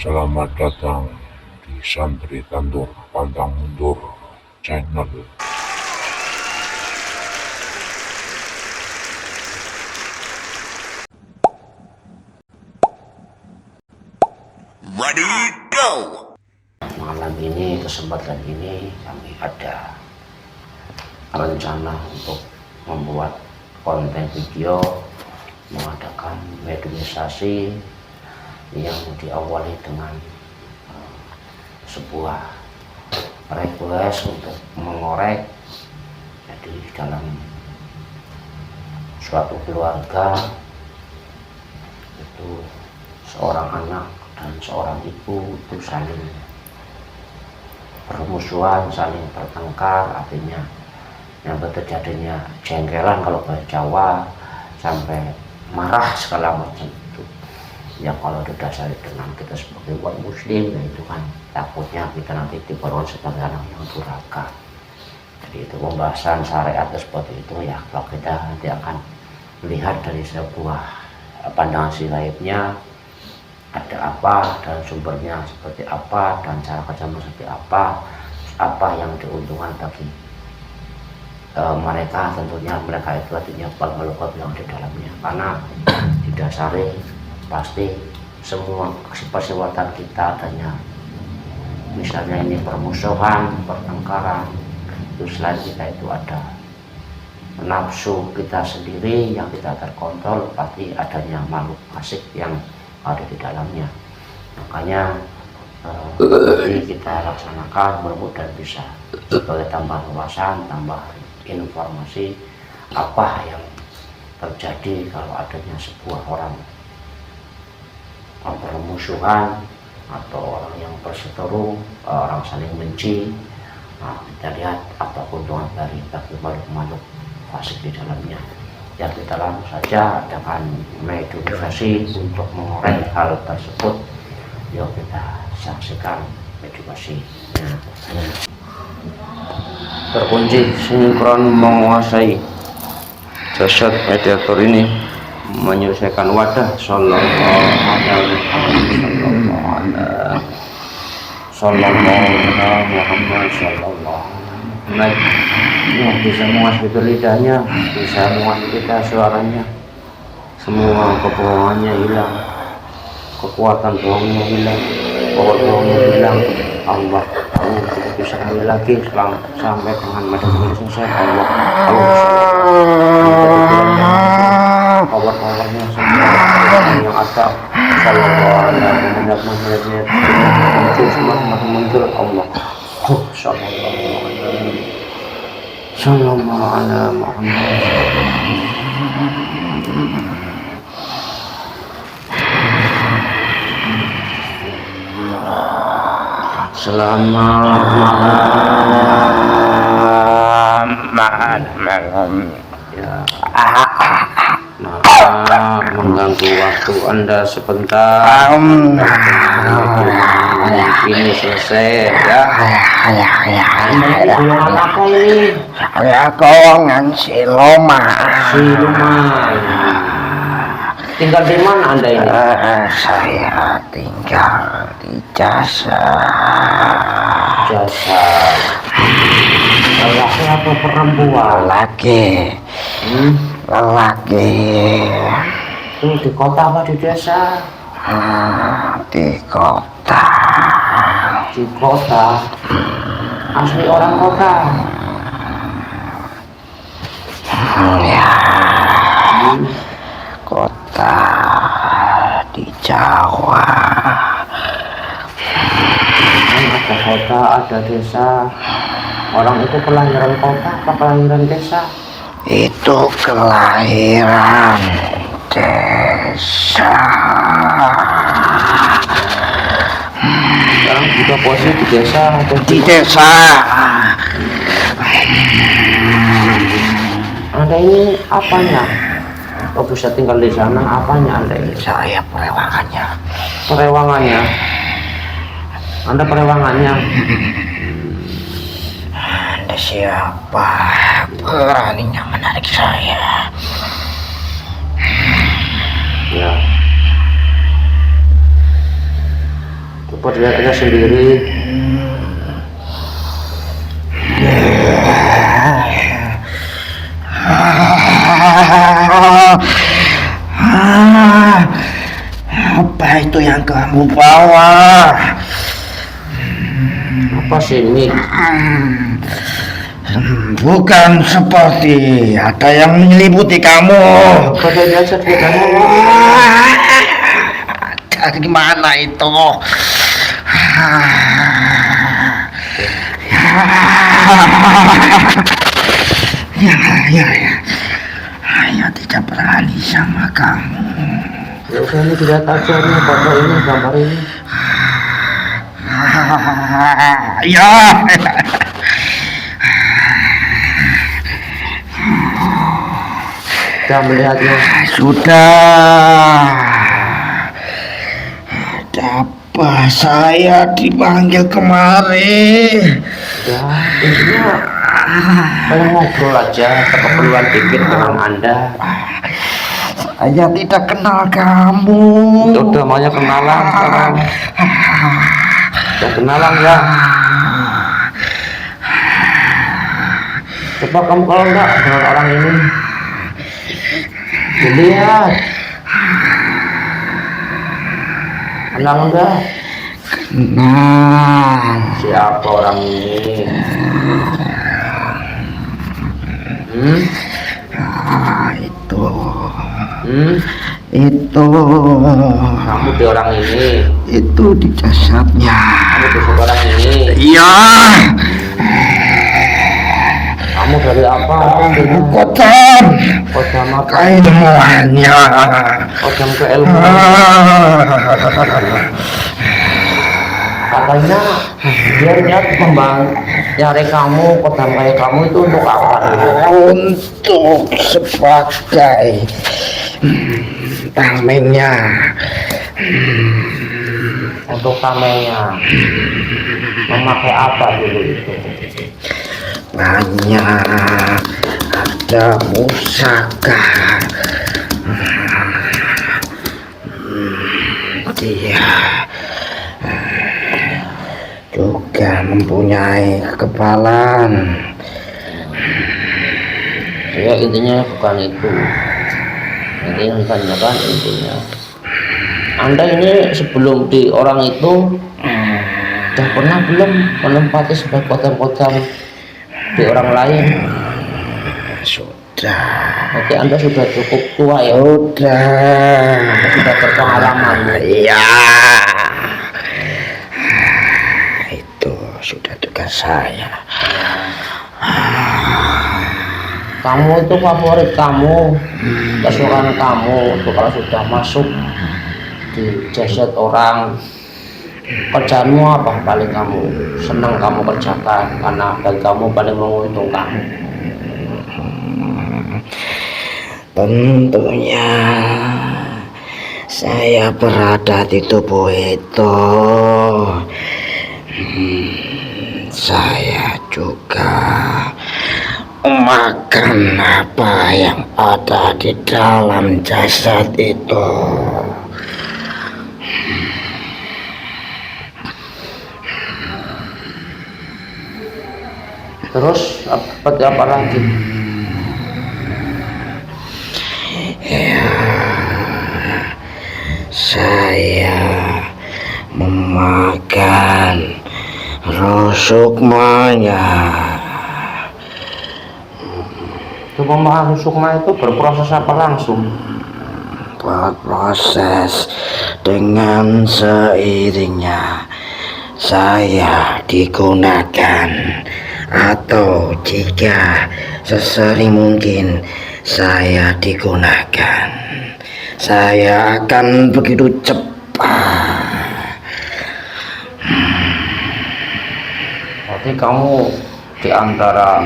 Selamat datang di Santri Tandur Pantang Mundur Channel. Ready, go! Malam ini, kesempatan ini kami ada rencana untuk membuat konten video mengadakan mediumisasi yang diawali dengan sebuah request untuk mengorek. Jadi dalam suatu keluarga itu seorang anak dan seorang ibu itu saling permusuhan, saling bertengkar, artinya yang terjadinya jengkelan kalau bahasa Jawa, sampai marah segala macam itu. Ya kalau didasari dengan kita sebagai umat muslim, ya itu kan takutnya kita nanti diperlukan sebagai anak yang durhaka. Jadi itu pembahasan syariat seperti itu ya, kalau kita nanti akan melihat dari sebuah pandangan silaibnya ada apa dan sumbernya seperti apa dan cara kerjanya seperti apa yang diuntungkan bagi mereka. Tentunya mereka itu artinya makhluk yang di dalamnya, karena didasari pasti semua persiwatan kita adanya misalnya ini permusuhan, pertengkaran, itu selain kita itu ada nafsu kita sendiri yang tidak terkontrol, pasti adanya makhluk fasik yang ada di dalamnya. Makanya ini kita laksanakan, mudah-mudahan bisa sebagai tambah wawasan, tambah informasi apa yang terjadi kalau adanya sebuah orang permusuhan atau orang yang berseteru, orang saling benci. Nah, kita lihat apa keuntungan dari bagi makhluk fasik di dalamnya. Ya kita langsung saja dengan mediumisasi untuk mengorek hal tersebut. Yuk kita saksikan meditasinya. Terkunci sinkron menguasai jasad mediator ini, menyelesaikan wadah. Sallallahu alaihi Muhammad. Ya, bisa menguasai lidahnya, bisa menguasai kita suaranya, semua kebohongannya hilang, kekuatan bohongnya hilang, pokok bohongnya hilang. Allah bisa kembali lagi sampai dengan madam selesai. Allah power-powernya semua yang ada. Sallallahu alaihi wasallam muncul Allah. Sallallahu alaihi Muhammad. Selamat malam. Ya. Maka mengganggu waktu Anda sebentar. Ini selesai ya. Apa ini? Saya golongan Siloma. Tinggal di mana Anda ini? Saya tinggal di Jasa. Lelaki atau perempuan? Lelaki. Itu di kota apa di desa? Di kota. Di kota. Asli orang kota. Ya. Kota di Jawa. Ada kota, ada desa. Orang itu kelahiran kota atau kelahiran desa? Itu kelahiran desa. Sekarang juga posisi di desa atau Di desa. Anda ini apanya? Kok bisa tinggal di sana? Apanya Anda ini? Saya perewangannya. Perewangannya? Anda perewangannya? Anda siapa beraninya menarik saya? Ya. Cepat lihat aja sendiri. Apa itu yang kamu bawa? Apa sih ini? Bukan seperti ada yang menyelimuti kamu. Pada lihat sepedanya. Dari mana itu? Ya. Saya tidak berani sama kamu. Ya udah, ini dilihat aja nih foto ini, gambar ini. Ya. Sudah melihatnya. Sudah. Apa saya dipanggil kemari? Ya, intinya saya ngobrol aja, keperluan dikit dengan Anda. Saya tidak kenal kamu. Udah maunya kenalan sekarang. Udah kenalan ya. Coba kamu kalau enggak dengan orang ini dilihat. Kenal enggak? Kenal. Siapa orang ini? Itu. Itu. Kamu di orang ini. Itu di jasadnya. Kamu di orang ini. Iya. Kamu dari apa? Kodam. Kodam apa? Keilmuannya. Kodam keilmuan. Katanya dia lihat kembang nyari kamu, kodam kayak kamu itu untuk apa? Untuk sebagai tamengnya. Untuk tamengnya. Memakai apa dulu itu? Banyak, ada pusaka. Dia juga mempunyai kekebalan. Ya intinya bukan itu. Intinya bukan intinya. Anda ini sebelum di orang itu sudah pernah belum menempati sebagai kodam-kodam di orang lain? Sudah. Oke, Anda sudah cukup tua ya. Sudah berpengalaman. Iya. Itu sudah tugas saya. Kamu itu favorit kamu, kesukaan kamu itu kalau sudah masuk di jasad orang, kerjaanmu apa paling kamu senang kamu kerjakan karena bagi kamu paling menguntungkan? Tentunya saya berada di tubuh itu. Saya juga makan apa yang ada di dalam jasad itu. Terus seperti apa lagi? Ya, saya memakan rusukmanya. Coba makan sukma itu berproses apa langsung? Berproses dengan seiringnya saya digunakan, atau jika sesering mungkin saya digunakan, saya akan begitu cepat. Berarti kamu di antara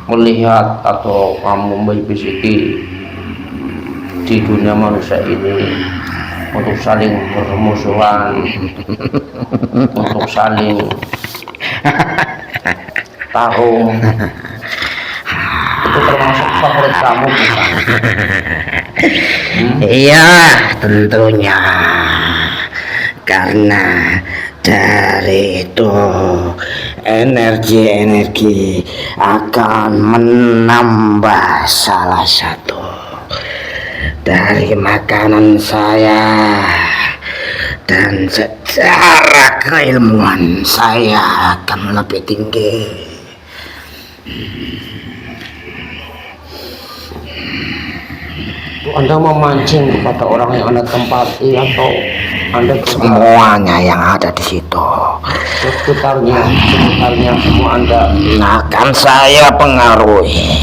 melihat atau kamu membisiki di dunia manusia ini untuk saling bermusuhan, untuk saling tarung, itu termasuk favorit kamu bukan? Iya, tentunya. Karena dari itu energi akan menambah salah satu dari makanan saya, dan secara keilmuan saya akan lebih tinggi. Anda memancing kepada orang yang Anda tempati atau Anda Semuanya yang ada di situ sekitarnya semua Anda akan saya pengaruhi.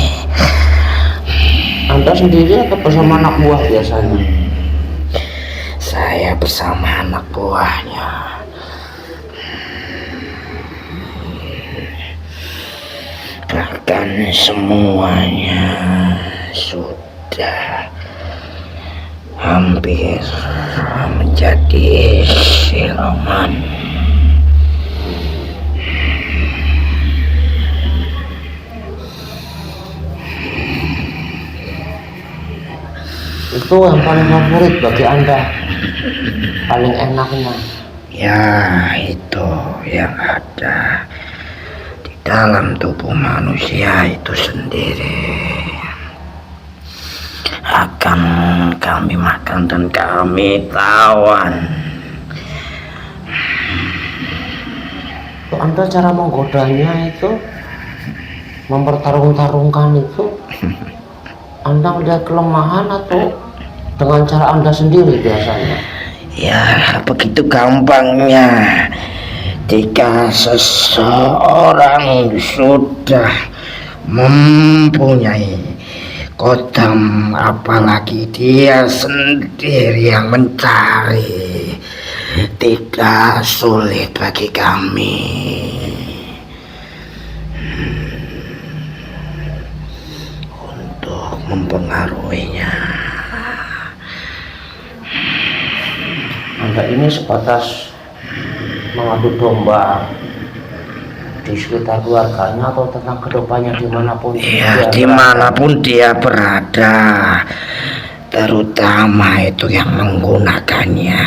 Anda sendiri atau bersama anak buah biasanya? Saya bersama anak buahnya. Bahkan semuanya sudah hampir menjadi siluman. Itu yang paling favorit bagi Anda, paling enaknya? Ya, itu yang ada di dalam tubuh manusia itu sendiri akan kami makan dan kami tawan. Anda cara menggodanya itu, mempertarung-tarungkan itu, Anda melihat kelemahan atau dengan cara Anda sendiri biasanya? Ya, begitu gampangnya. Jika seseorang sudah mempunyai kodam, apalagi dia sendiri yang mencari, tidak sulit bagi kami untuk mempengaruhinya. Anda ini sebatas mengadu domba di sekitar keluarganya atau tentang kedepannya dimanapun Ya, dimanapun dia berada, terutama itu yang menggunakannya,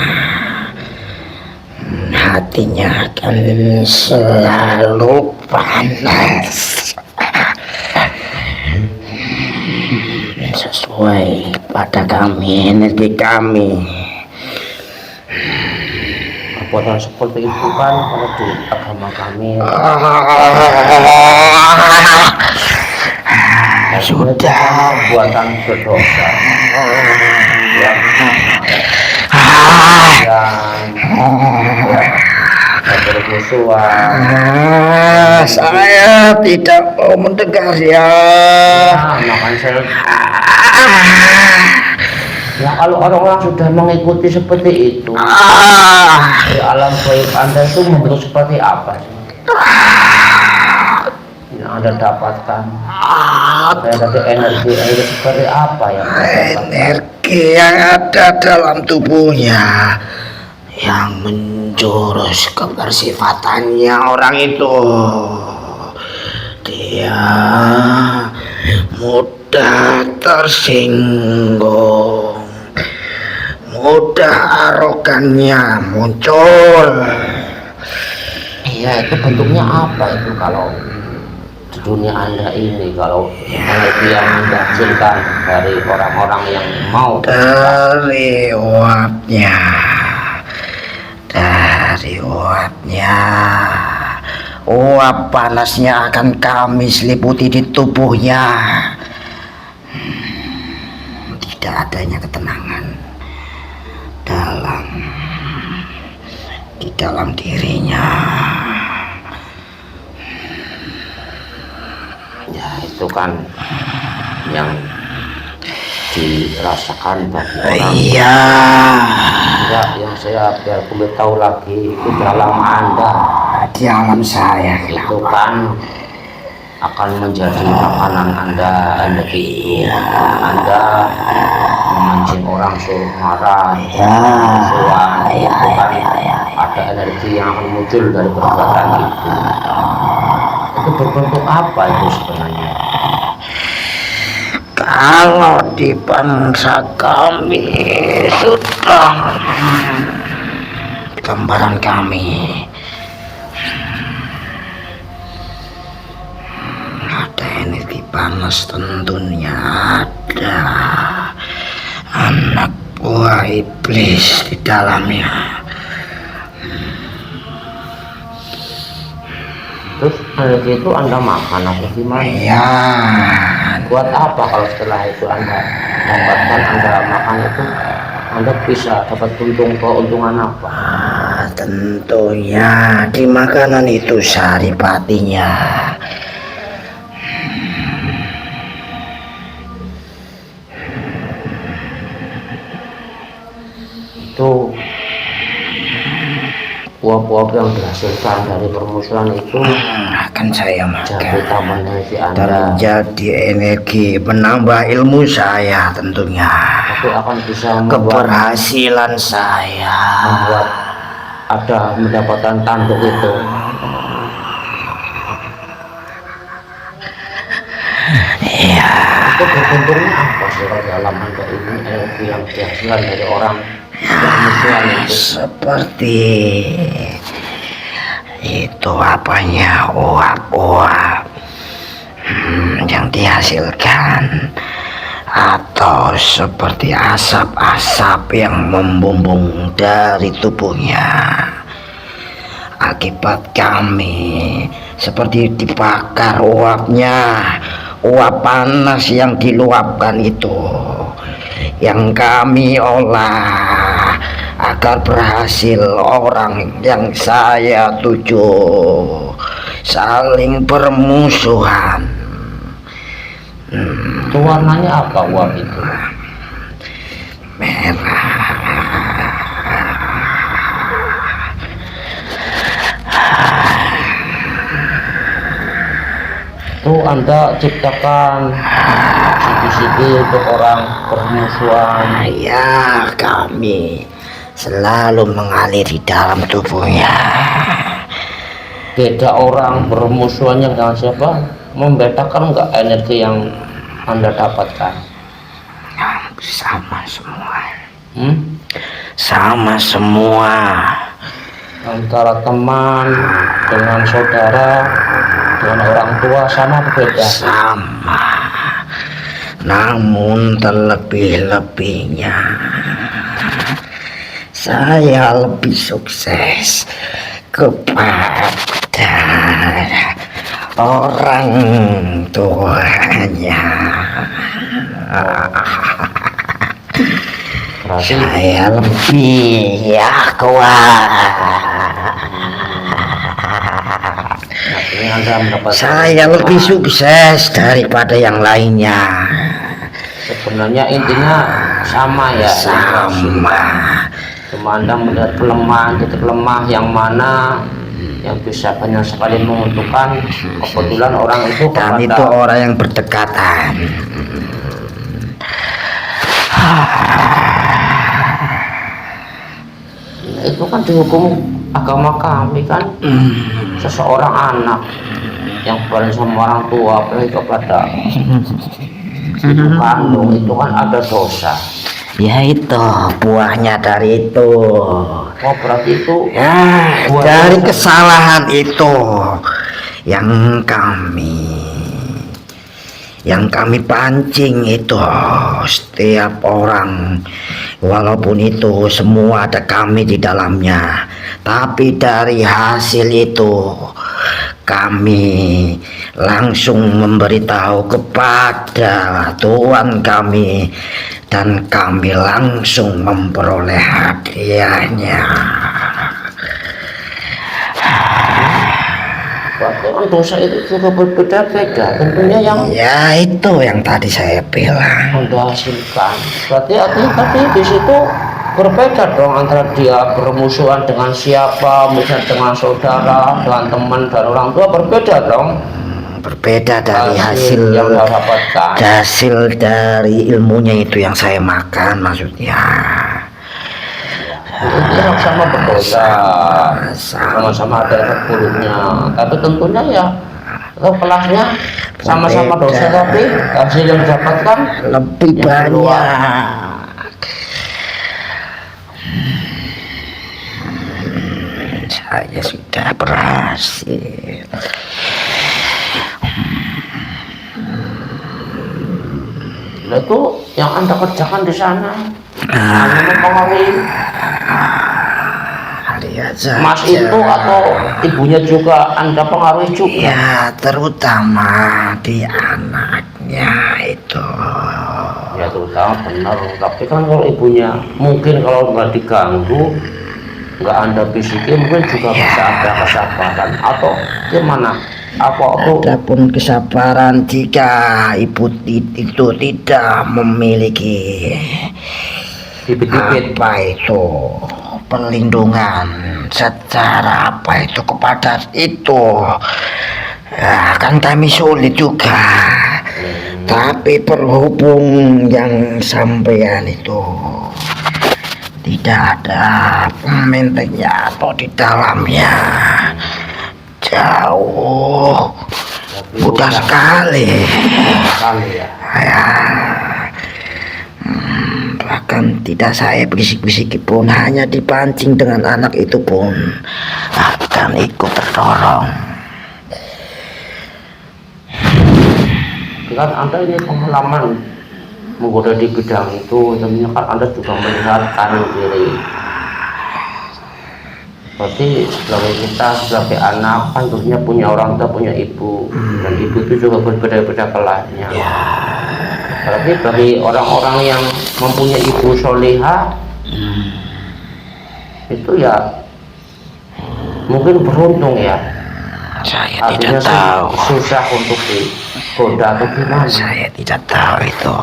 hatinya akan selalu panas sesuai pada kami, energi kami. perbuatan seperti itu kan kalau di agama kami Sudah perbuatan berdosa yang bermusuhan. Saya tidak mau mendengar ya. Makanya saya ya kalau orang-orang sudah mengikuti seperti itu, di alam gaib Anda itu membentuk seperti apa sih yang Anda dapatkan? Ada energi seperti apa yang Anda dapatkan? Energi yang ada dalam tubuhnya yang menjurus ke persifatannya orang itu. Dia mudah tersinggung, mudah arogannya muncul. Iya, itu bentuknya apa itu kalau di dunia Anda ini, kalau energi yang Anda hasilkan dari orang-orang yang mau Dari uapnya, uap panasnya akan kami seliputi di tubuhnya. Tidak adanya ketenangan di dalam dirinya. ya itu kan yang dirasakan bagi orang. Iya. Ya, yang saya biar boleh tahu lagi itu dalam Anda, Di alam saya itu kan akan menjadi makanan Anda, energi itu Anda memancing orang suruh marah, musuhan, itu kan ada energi yang akan muncul dari perbuatan itu berbentuk apa itu sebenarnya? Kalau di bangsa kami sudah gambaran kami. Ada energi panas tentunya, ada anak buah iblis di dalamnya. Terus energi itu Anda makan atau gimana? Ya, Buat apa kalau setelah itu Anda dapatkan, Anda makan itu, Anda bisa dapat keuntungan apa? tentunya di makanan itu saripatinya. Itu buah-buah yang dihasilkan dari permusuhan itu Akan saya jadi makan. tambah energi Anda, Terjadi energi menambah ilmu saya tentunya. tapi akan bisa membuat Keberhasilan saya. ada mendapatkan tanduk itu. Ya, Itu beruntungnya apa sih kalau dalam Anda ini energi yang dihasilkan dari orang permusuhan itu? seperti itu apanya, uap-uap yang dihasilkan, atau seperti asap-asap yang membumbung dari tubuhnya akibat kami seperti dibakar uapnya. Uap panas yang diluapkan itu yang kami olah agar berhasil orang yang saya tuju saling bermusuhan. Itu warnanya apa uap itu? Merah. Itu Anda ciptakan sisi-sisi untuk orang permusuhan. Ya, kami selalu mengalir di dalam tubuhnya. Beda orang permusuhannya dengan siapa? Membedakan nggak energi yang Anda dapatkan? Sama semua. Sama semua. antara teman dengan saudara dengan orang tua sama berbeda? Sama, namun terlebih-lebihnya saya lebih sukses kepada orang tuanya. Saya lebih saya lebih sukses daripada yang lainnya. Sebenarnya intinya sama ya, Sama. cuma Anda melihat kelemahan, titik lemah yang mana yang bisa banyak sekali menguntungkan. Kebetulan orang itu Dan itu orang yang berdekatan. itu kan dihukum agama kami kan, seseorang anak yang berani sama orang tua apalagi kepada ibu kandung itu kan ada dosa. Ya itu buahnya dari itu. Oh berarti itu Ya, dari kesalahan itu yang kami pancing itu. Setiap orang, walaupun itu semua ada kami di dalamnya, tapi dari hasil itu kami langsung memberitahu kepada Tuhan kami dan kami langsung memperoleh hadiahnya. berarti kan dosa itu juga berbeda-beda tentunya yang Ya itu yang tadi saya bilang. Anda hasilkan. Berarti artinya tadi di situ berbeda dong antara dia bermusuhan dengan siapa, misalnya dengan saudara, dengan teman dan orang tua, berbeda dong. Berbeda dari hasil yang saya dapatkan. hasil dari ilmunya itu yang saya makan maksudnya. Itu sama berdosa, sama-sama ada efek buruknya. Tapi tentunya ya kelasnya sama-sama dosa, tapi hasil yang didapatkan Lebih yang banyak. saya sudah berhasil. Itu yang Anda kerjakan di sana hanya mempengaruhi Lihat saja. Mas itu atau ibunya juga Anda pengaruhi juga? Ya, terutama di anaknya itu. Ya terutama benar, tapi kan kalau ibunya mungkin kalau nggak diganggu, nggak Anda bisiki, mungkin juga bisa ada kesabaran atau gimana? Apa itu? Adapun kesabaran jika ibu itu tidak memiliki Bibit-bibit apa itu perlindungan secara apa itu kepada itu, ya, kan kami sulit juga. Tapi berhubung yang sampean itu tidak ada menteknya atau di dalamnya jauh, mudah sekali ya. ya. Bahkan tidak saya bisik-bisiki pun, hanya dipancing dengan anak itu pun akan ikut terdorong. Kan Anda ini pengalaman menggoda di bidang itu, tentunya kan Anda juga melihat kanan kiri. Berarti sebagai kita, sebagai anak kan tentunya punya orang tua, punya ibu, dan ibu itu juga berbeda-beda kelasnya. Berarti bagi orang-orang yang mempunyai ibu soleha itu ya mungkin beruntung ya. Saya Artinya tidak tahu. susah untuk digoda atau gimana? Saya tidak tahu itu.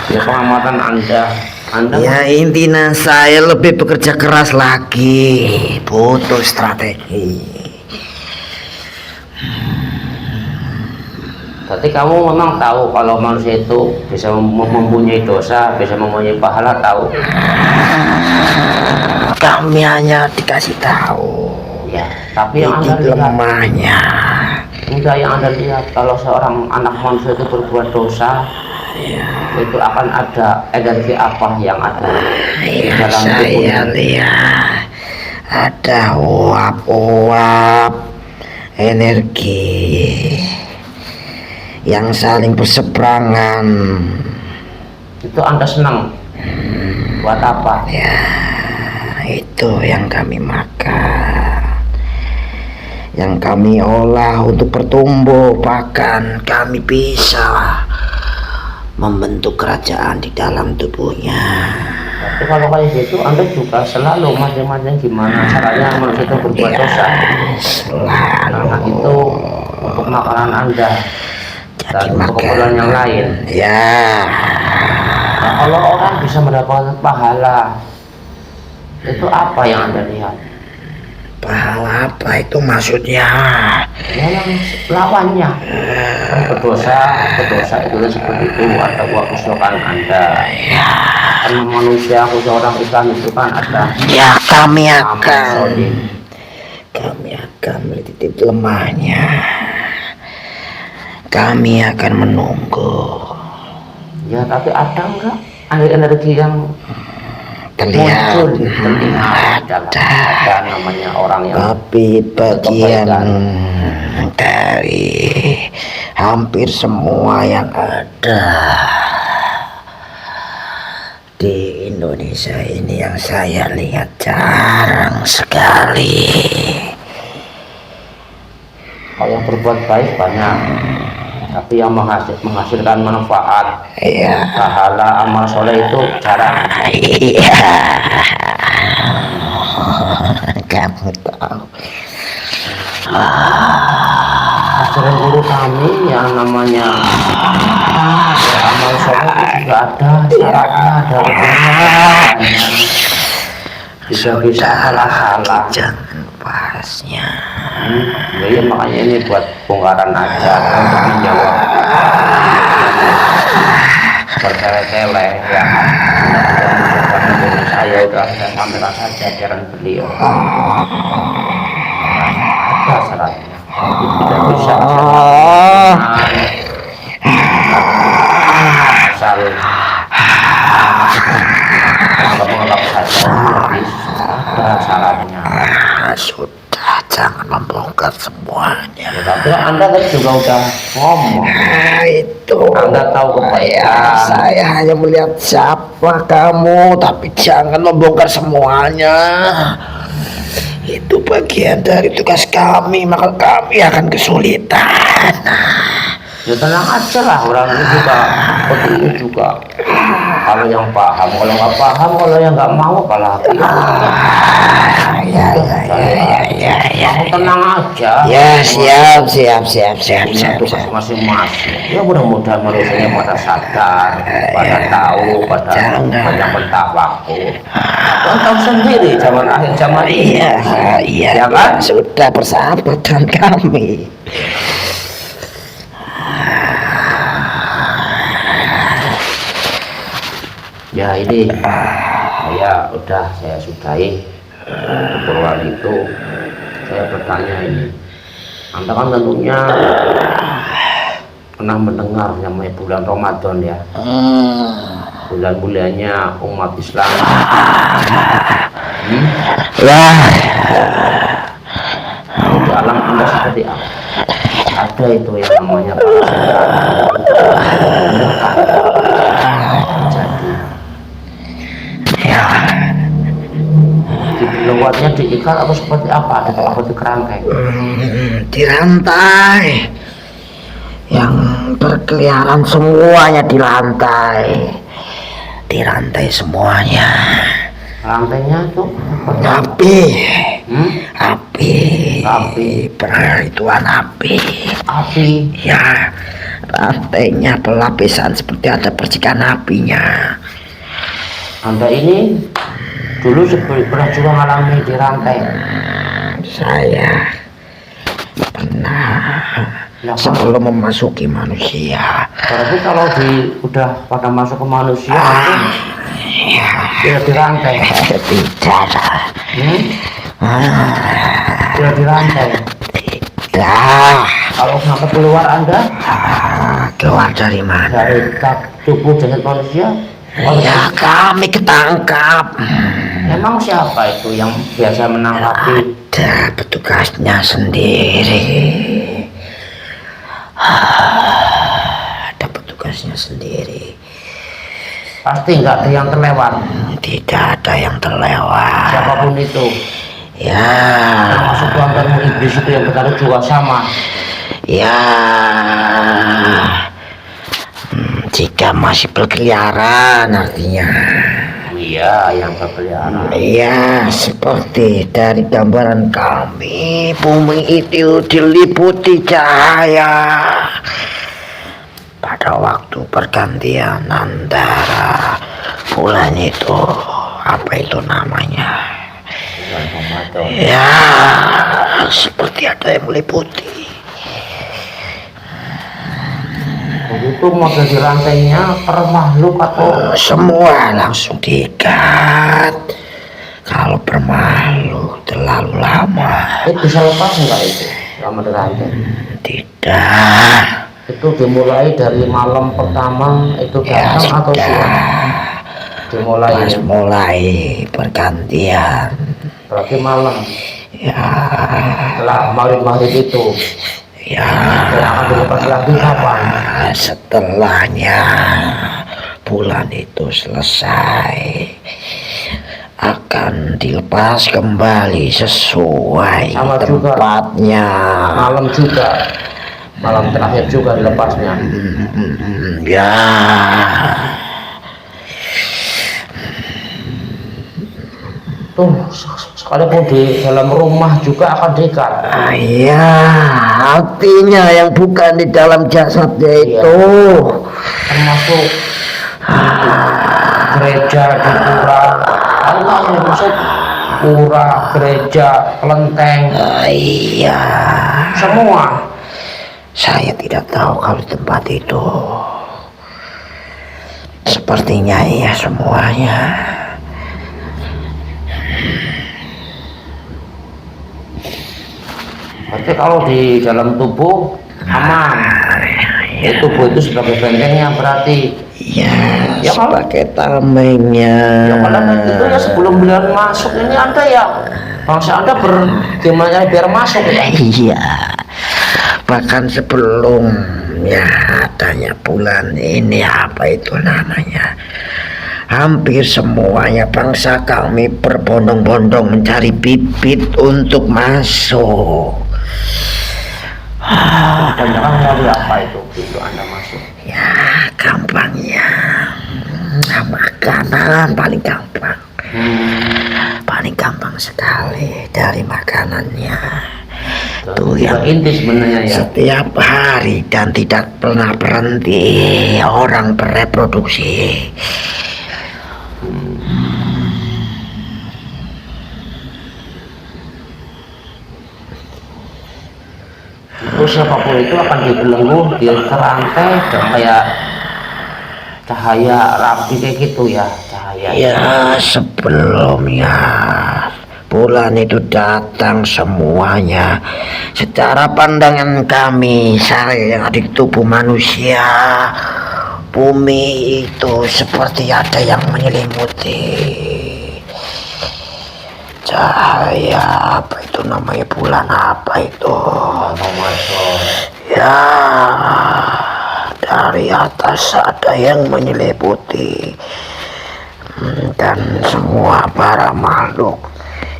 Ya pengamatan Anda Ya intinya saya lebih bekerja keras lagi, butuh strategi. berarti kamu memang tahu kalau manusia itu bisa mempunyai dosa, bisa mempunyai pahala, tahu? Kami hanya dikasih tahu. Ya, tapi yang Anda Titik lihat, lemahnya. enggak, yang Anda lihat kalau seorang anak manusia itu berbuat dosa, itu akan ada energi apa yang ada di Ya, dalam saya tubuhnya. lihat ada uap-uap energi yang saling berseberangan. Itu Anda senang? Buat apa? Ya, itu yang kami makan, yang kami olah untuk bertumbuh, bahkan kami bisa membentuk kerajaan di dalam tubuhnya. Tapi kalau kayak gitu Anda juga selalu macam-macam gimana caranya manusia itu berbuat dosa. Karena itu untuk makanan Anda dan untuk keperluan yang lain. Ya, Nah, kalau orang bisa mendapatkan pahala, itu apa yang Anda lihat? pahala apa itu maksudnya? Ya yang lawannya kan berdosa itu seperti itu, ada buah kesukaan Anda. Karena manusia seorang Islam itu kan ada Ya, kami amal soleh. akan melihat lemahnya. Kami akan menunggu. Ya tapi ada enggak energi yang Terlihat muncul terlihat ada namanya orang yang tapi bagian dari hampir semua yang ada di Indonesia ini yang saya lihat jarang sekali. kalau yang berbuat baik banyak, tapi yang menghasilkan manfaat, Iya, pahala, amal soleh itu jarang. iya. Kamu tahu. Ajaran guru kami yang namanya amal soleh itu juga ada syaratnya, ada rukunnya. Bisa-bisa salah-salah. Jangan bahasnya. Ya makanya ini buat bongkaran aja untuk menjawab bertele-tele ya. Saya udah saya sampaikan saja ajaran beliau. Ada syaratnya. Tidak bisa asal menganggap saja, ada syaratnya. akan membongkar semuanya. Ya, tapi Anda kan juga udah ngomong. Itu Anda tahu ya, kebaikan. saya hanya melihat siapa kamu, tapi jangan membongkar semuanya. Itu bagian dari tugas kami, maka kami akan kesulitan. Ya tenang aja lah, orang ini juga seperti ini juga. Kalau yang paham, kalau nggak paham, kalau yang nggak mau apalagi. Ya. Kamu tenang aja. Ya, siap. Punya tugas masing-masing. Ya mudah-mudahan manusianya pada sadar, pada tahu, pada banyak bertawakkul. Kau tahu sendiri zaman akhir zaman ini. Iya, Ya kan? sudah bersahabat dengan kami. Ya ini saya sudahi obrolan itu. Saya bertanya ini, Anda kan tentunya pernah mendengar namanya bulan Ramadan ya, bulan-bulannya umat Islam. Wah, Di alam Anda seperti apa? Ada itu yang namanya jadi lewatnya diikat atau seperti apa? Atau di kerangkeng? Dirantai. Yang berkeliaran semuanya dirantai semuanya. Rantainya tuh Api. Api. Perituan api. Ya, rantainya pelapisan seperti ada percikan apinya. Anda ini dulu pernah juga mengalami dirantai? Saya pernah sebelum memasuki manusia. Berarti kalau udah pada masuk ke manusia tidak dirantai? Tidak. Tidak dirantai? Tidak. Kalau sampai keluar Anda? Keluar dari mana? Dari tubuh jasad manusia? Ya, kami ketangkap. Emang siapa itu yang biasa menangkapi? Ada petugasnya sendiri. Pasti nggak ada yang terlewat. Tidak ada yang terlewat. Siapapun itu. Ya. Termasuk pelangganmu iblis itu yang bertaruh juga sama. Ya. Jika masih berkeliaran artinya. Iya, yang berkeliaran. Iya, seperti dari gambaran kami, bumi itu diliputi cahaya. Pada waktu pergantian antara bulan itu, apa itu namanya? Bulan Ramadan. Ya, seperti ada yang meliputi. Begitu model di rantainya per makhluk atau semua langsung diikat. Kalau bermakhluk terlalu lama. Bisa lepas enggak itu selama di rantai? Tidak. Itu dimulai dari malam pertama itu datang atau siang? Mulai pergantian. Berarti malam. Ya. Setelah maghrib itu. Ya. Akan dilepas lagi kapan? Setelahnya bulan itu selesai akan dilepas kembali sesuai sama tempatnya. Juga. Malam juga. Malam terakhir juga dilepasnya. Ya. Tuh, sekalipun di dalam rumah juga akan diikat. Iya, artinya yang bukan di dalam jasadnya itu. Termasuk gereja di pura. Allah yang maksud pura, gereja, kelenteng. Iya. Semua. Saya tidak tahu kalau di tempat itu. Sepertinya iya semuanya. Berarti kalau di dalam tubuh aman. Tubuh itu sebagai bentengnya berarti. Ya, Ya, kalau- sebagai tamengnya. Ya kalau itu ya sebelum bulan masuk ini Anda ya bangsa Anda gimana biar masuk ya. Iya, bahkan sebelum ya adanya bulan ini apa itu namanya, hampir semuanya bangsa kami berbondong-bondong mencari bibit untuk masuk. Kebanyakan melalui apa itu pintu Anda masuk? Ya gampangnya makanan paling gampang. Paling gampang sekali dari makanannya. Tuh Yang yang inti sebenarnya ya. setiap hari dan tidak pernah berhenti orang bereproduksi. Terus siapapun itu akan dibelenggu, diterantai dan kayak cahaya rapi kayak gitu ya, cahaya. Ya sebelumnya bulan itu datang semuanya secara pandangan kami, saya yang ada di tubuh manusia, bumi itu seperti ada yang menyelimuti cahaya. Apa itu namanya, bulan apa itu ya, dari atas ada yang menyelimuti dan semua para makhluk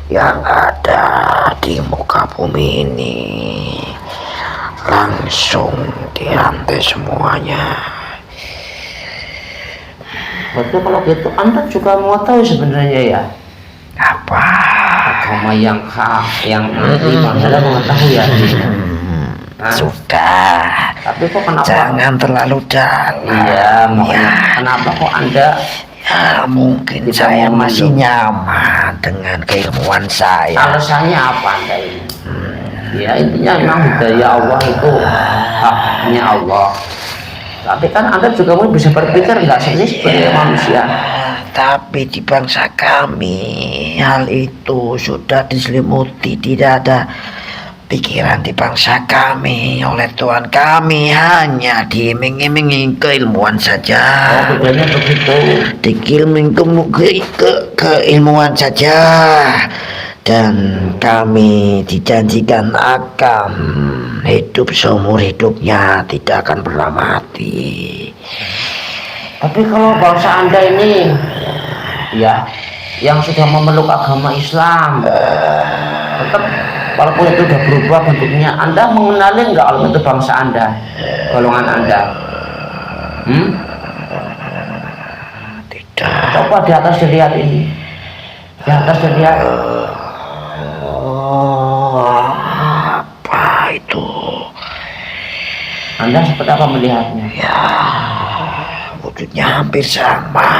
yang ada di muka bumi ini langsung dirantai semuanya. Berarti kalau gitu Anda juga mau tahu sebenarnya ya Apa? agama yang hak, yang nanti Anda mengetahui ya. Nah, Sudah, tapi kok kenapa? jangan terlalu dalam. Iya, makanya Ya, kenapa kok Anda ya mungkin Tidak saya mau masih minum. nyaman dengan keilmuan saya. alasannya apa Anda ini? Ya intinya memang hidayah Allah itu haknya Allah. Tapi kan Anda juga mau bisa berpikir nggak sih sebagai manusia? Tapi di bangsa kami hal itu sudah diselimuti, tidak ada pikiran di bangsa kami oleh Tuhan kami, hanya diiming-imingi keilmuan saja. Oh, bedanya begitu. Keilmuan saja, dan kami dijanjikan akan hidup seumur hidupnya, tidak akan pernah mati. Tapi kalau bangsa Anda ini ya yang sudah memeluk agama Islam, tetap walaupun itu sudah berubah bentuknya, Anda mengenali nggak kalau itu bangsa Anda, golongan Anda? Tidak. Coba di atas dilihat ini, di atas dilihat. Apa itu? Anda seperti apa melihatnya? Ya, wujudnya hampir sama.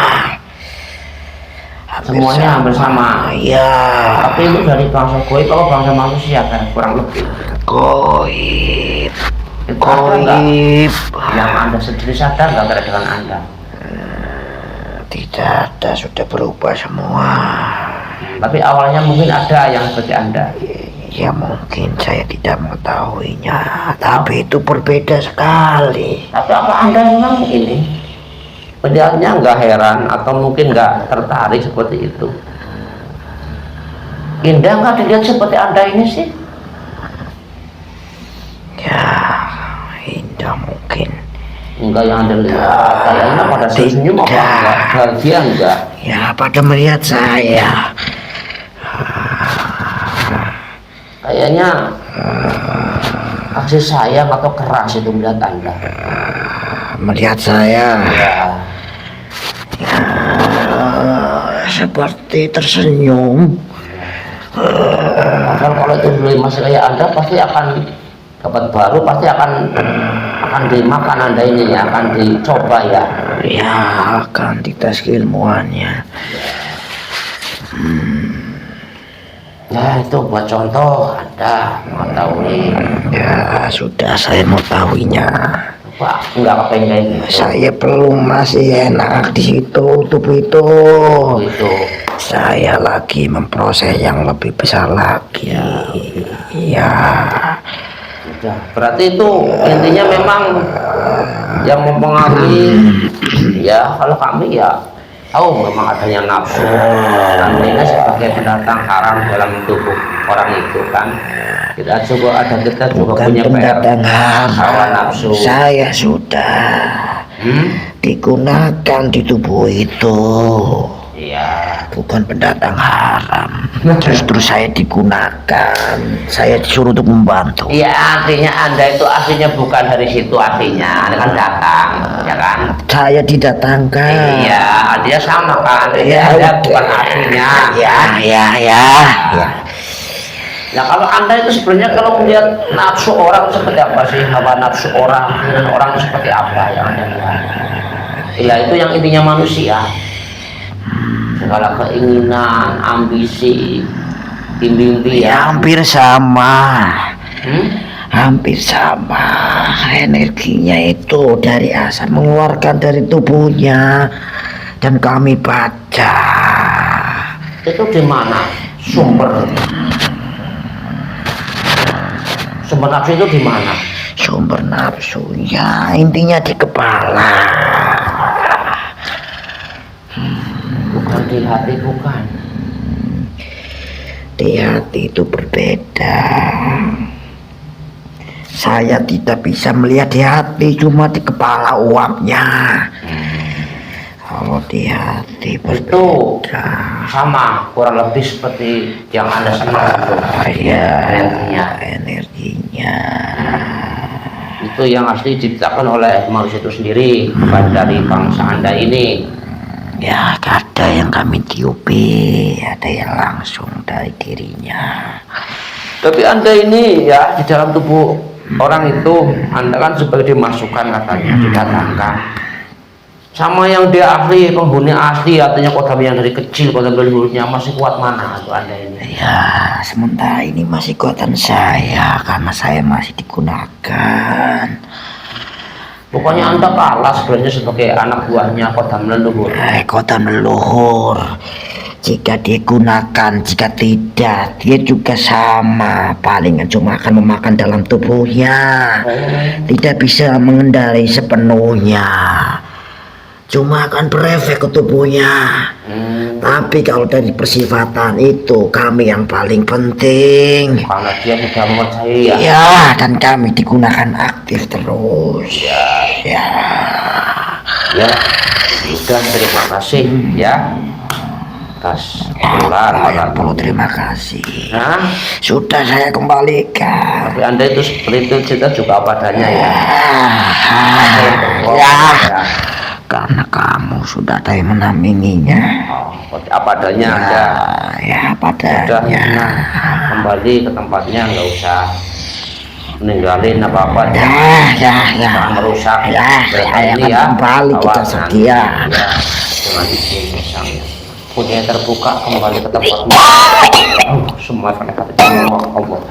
Semuanya hampir sama. Ya, Tapi itu dari bangsa goib atau bangsa manusia kan kurang lebih. goib. Itu ada nggak? Goib. Yang Anda sendiri sadar nggak terkait dengan Anda? Tidak ada, sudah berubah semua. Tapi awalnya mungkin ada yang seperti Anda. Ya mungkin saya tidak mengetahuinya, tapi itu berbeda sekali. Tapi apa Anda memang ini melihatnya nggak heran atau mungkin nggak tertarik seperti itu? Indah nggak dilihat seperti Anda ini sih? Ya, indah mungkin. Enggak yang Anda lihat. Kayaknya pada senyum apa Tidak. enggak? Bahagia enggak? Ya, pada melihat saya. Kayaknya kasih sayang atau keras itu melihat Anda. Melihat saya Ya, seperti tersenyum. padahal kalau itu dulu masih kayak Anda pasti akan dapat baru, pasti akan dimakan Anda ini ya, akan dicoba ya. Ya, akan dites keilmuannya. Ya itu buat contoh Anda mengetahui. Ya, sudah saya mengetahuinya. Pak enggak kepengen kayak gitu. Saya belum, masih enak di situ, tubuh itu. Gitu. Saya lagi memproses yang lebih besar lagi. Ya. Udah. Berarti itu intinya memang yang mempengaruhi ya kalau kami ya tahu memang adanya nafsu. Andainya sebagai pendatang haram dalam tubuh orang itu kan, kita juga Bukan punya pendatang haram. hawa nafsu. Saya sudah digunakan di tubuh itu. Iya. Bukan pendatang haram. Justru saya digunakan. Saya disuruh untuk membantu. Iya, artinya Anda itu aslinya bukan dari situ, artinya Anda kan datang, ya kan? Saya didatangkan. Iya, artinya sama kan? Ya, Anda udah. bukan aslinya. Ya. Nah, kalau Anda itu sebenarnya kalau melihat nafsu orang seperti apa sih? Hawa nafsu orang, dan orang itu seperti apa yang Anda lihat? Ya, itu yang intinya manusia. Segala keinginan, ambisi, mimpi Ya, hampir sama. Hmm? Hampir sama. Energinya itu dari asal mengeluarkan dari tubuhnya. Dan kami baca. Itu di mana sumber nafsu itu di mana? Sumber nafsunya intinya di kepala. Bukan di hati, bukan. Di hati itu berbeda. Saya tidak bisa melihat di hati, cuma di kepala uapnya. Kalau di hati Itu berbeda. sama kurang lebih seperti yang Anda senang itu. Ya, Energinya. energinya. Itu yang asli diciptakan oleh manusia itu sendiri, bukan dari bangsa Anda ini. Ya, ada yang kami tiupi, ada yang langsung dari dirinya. Tapi Anda ini ya di dalam tubuh orang itu, Anda kan sebagai dimasukkan katanya, didatangkan. Sama yang dia asli, penghuni asli, artinya kodam yang dari kecil, kodam leluhurnya masih kuat mana untuk Anda ini? Ya, sementara ini masih kuatan saya karena saya masih digunakan. Pokoknya Anda kalah sebenarnya sebagai anak buahnya kodam leluhur. Kodam leluhur. Jika digunakan, jika tidak, dia juga sama. Palingan cuma akan memakan dalam tubuhnya. Tidak bisa mengendali sepenuhnya. Cuma akan berefek ke tubuhnya. Tapi kalau dari persifatan itu kami yang paling penting. Karena dia sudah menguasai ya. Ya, dan kami digunakan aktif terus. Ya. Ya, sudah terima kasih ya atas Perlu terima kasih. Nah, Sudah saya kembalikan. tapi Anda itu seperti itu cerita juga apa adanya ya. Ya. Karena kamu sudah ada yang mendampinginya. Seperti apa adanya Anda. Ya, Sudah padanya. kembali ke tempatnya, nggak usah meninggalin apa-apa. Ya. Jangan merusak. Ya, Berarti saya ini akan ya, kembali, kita kawasan. setia. Ya, dengan izin misalnya. Punya terbuka kembali ke tempatnya. Semua akan kata Allah. Allah.